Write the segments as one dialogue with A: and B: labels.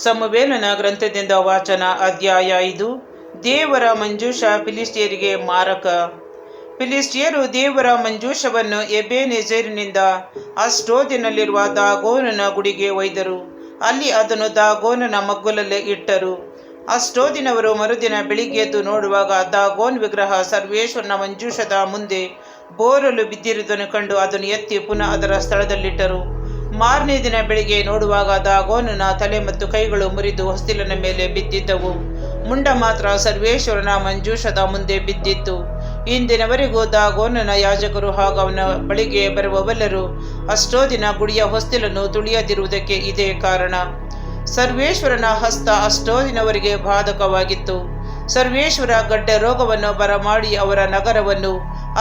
A: ಸಮುವೇಲನ ಗ್ರಂಥದಿಂದ ವಾಚನ. ಅಧ್ಯಾಯ 5. ದೇವರ ಮಂಜೂಷ ಫಿಲಿಸ್ಟಿಯರಿಗೆ ಮಾರಕ. ಫಿಲಿಸ್ಟಿಯರು ದೇವರ ಮಂಜೂಷವನ್ನು ಎಬೇನೆಜೆರಿನಿಂದ ಅಷ್ಟೋದಿನಲ್ಲಿರುವ ದಾಗೋನನ ಗುಡಿಗೆ ಒಯ್ದರು. ಅಲ್ಲಿ ಅದನ್ನು ದಾಗೋನನ ಮಗ್ಗುಲಲ್ಲಿ ಇಟ್ಟರು. ಅಷ್ಟೋದಿನವರು ಮರುದಿನ ಬೆಳಿಗ್ಗೆ ಎದ್ದು ನೋಡುವಾಗ ದಾಗೋನ್ ವಿಗ್ರಹ ಸರ್ವೇಶ್ವರನ ಮಂಜೂಷದ ಮುಂದೆ ಬೋರಲು ಬಿದ್ದಿರುವುದನ್ನು ಕಂಡು ಅದನ್ನು ಎತ್ತಿ ಪುನಃ ಅದರ ಸ್ಥಳದಲ್ಲಿಟ್ಟರು. ಮಾರನೇ ದಿನ ಬೆಳಿಗ್ಗೆ ನೋಡುವಾಗ ದಾಗೋನನ ತಲೆ ಮತ್ತು ಕೈಗಳು ಮುರಿದು ಹೊಸ್ತಿಲಿನ ಮೇಲೆ ಬಿದ್ದಿದ್ದವು. ಮುಂಡ ಮಾತ್ರ ಸರ್ವೇಶ್ವರನ ಮಂಜೂಷದ ಮುಂದೆ ಬಿದ್ದಿತ್ತು. ಇಂದಿನವರೆಗೂ ದಾಗೋನನ ಯಾಜಕರು ಹಾಗೂ ಅವನ ಬಳಿಗೆ ಬರುವವರೆಲ್ಲರೂ ಅಷ್ಟೋದಿನ ಗುಡಿಯ ಹೊಸ್ತಿಲನ್ನು ತುಳಿಯದಿರುವುದಕ್ಕೆ ಇದೇ ಕಾರಣ. ಸರ್ವೇಶ್ವರನ ಹಸ್ತ ಅಷ್ಟೋದಿನವರಿಗೆ ಬಾಧಕವಾಗಿತ್ತು. ಸರ್ವೇಶ್ವರ ಗಡ್ಡೆ ರೋಗವನ್ನು ಬರಮಾಡಿ ಅವರ ನಗರವನ್ನು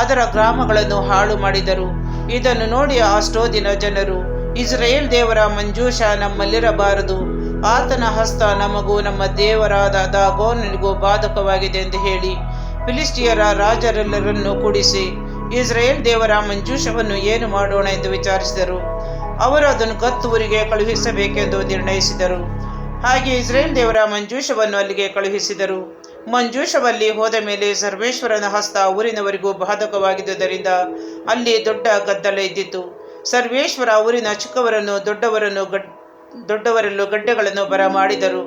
A: ಅದರ ಗ್ರಾಮಗಳನ್ನು ಹಾಳು ಮಾಡಿದರು. ಇದನ್ನು ನೋಡಿ ಅಷ್ಟೋದಿನ ಜನರು, ಇಸ್ರಾಯೇಲ್ ದೇವರ ಮಂಜೂಷ ನಮ್ಮಲ್ಲಿರಬಾರದು, ಆತನ ಹಸ್ತ ನಮಗೂ ನಮ್ಮ ದೇವರಾದ ದಾಗೋನನಿಗೂ ಬಾಧಕವಾಗಿದೆ ಎಂದು ಹೇಳಿ ಫಿಲಿಸ್ಟಿಯರ ರಾಜರೆಲ್ಲರನ್ನು ಕೂಡಿಸಿ ಇಸ್ರಾಯೇಲ್ ದೇವರ ಮಂಜೂಷವನ್ನು ಏನು ಮಾಡೋಣ ಎಂದು ವಿಚಾರಿಸಿದರು. ಅವರು ಅದನ್ನು ಗತ್ ಊರಿಗೆ ಕಳುಹಿಸಬೇಕೆಂದು ನಿರ್ಣಯಿಸಿದರು. ಹಾಗೆ ಇಸ್ರಾಯೇಲ್ ದೇವರ ಮಂಜೂಷವನ್ನು ಅಲ್ಲಿಗೆ ಕಳುಹಿಸಿದರು. ಮಂಜೂಷವಲ್ಲಿ ಹೋದ ಮೇಲೆ ಸರ್ವೇಶ್ವರನ ಹಸ್ತ ಊರಿನವರಿಗೂ ಬಾಧಕವಾಗಿದ್ದುದರಿಂದ ಅಲ್ಲಿ ದೊಡ್ಡ ಗದ್ದಲ ಇದ್ದಿತು. ಸರ್ವೇಶ್ವರ ಊರಿನ ಚಿಕ್ಕವರನ್ನು ದೊಡ್ಡವರಲ್ಲೂ ಗಡ್ಡೆಗಳನ್ನು ಬರಮಾಡಿದರು.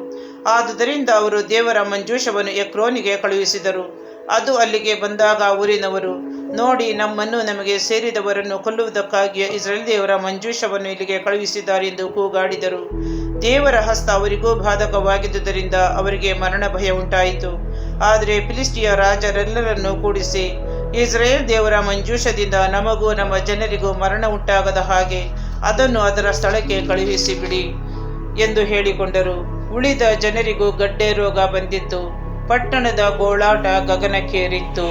A: ಆದುದರಿಂದ ಅವರು ದೇವರ ಮಂಜೂಷವನ್ನು ಎಕ್ರೋನಿಗೆ ಕಳುಹಿಸಿದರು. ಅದು ಅಲ್ಲಿಗೆ ಬಂದಾಗ ಊರಿನವರು, ನೋಡಿ, ನಮ್ಮನ್ನು ನಮಗೆ ಸೇರಿದವರನ್ನು ಕೊಲ್ಲುವುದಕ್ಕಾಗಿ ಇಸ್ರಾಯೇಲ್ ದೇವರ ಮಂಜೂಷವನ್ನು ಇಲ್ಲಿಗೆ ಕಳುಹಿಸಿದ್ದಾರೆ ಎಂದು ಕೂಗಾಡಿದರು. ದೇವರ ಹಸ್ತ ಅವರಿಗೂ ಬಾಧಕವಾಗಿದ್ದುದರಿಂದ ಅವರಿಗೆ ಮರಣ ಭಯ ಉಂಟಾಯಿತು. ಆದರೆ ಫಿಲಿಸ್ಟಿಯ ರಾಜರೆಲ್ಲರನ್ನು ಕೂಡಿಸಿ, ಇಸ್ರಾಯೇಲ್ ದೇವರ ಮಂಜೂಷದಿಂದ ನಮಗೂ ನಮ್ಮ ಜನರಿಗೂ ಮರಣ ಉಂಟಾಗದ ಹಾಗೆ ಅದನ್ನು ಅದರ ಸ್ಥಳಕ್ಕೆ ಕಳುಹಿಸಿ ಬಿಡಿ ಎಂದು ಹೇಳಿಕೊಂಡರು. ಉಳಿದ ಜನರಿಗೂ ಗಡ್ಡೆ ರೋಗ ಬಂದಿತ್ತು. ಪಟ್ಟಣದ ಗೋಳಾಟ ಗಗನಕ್ಕೇರಿತ್ತು.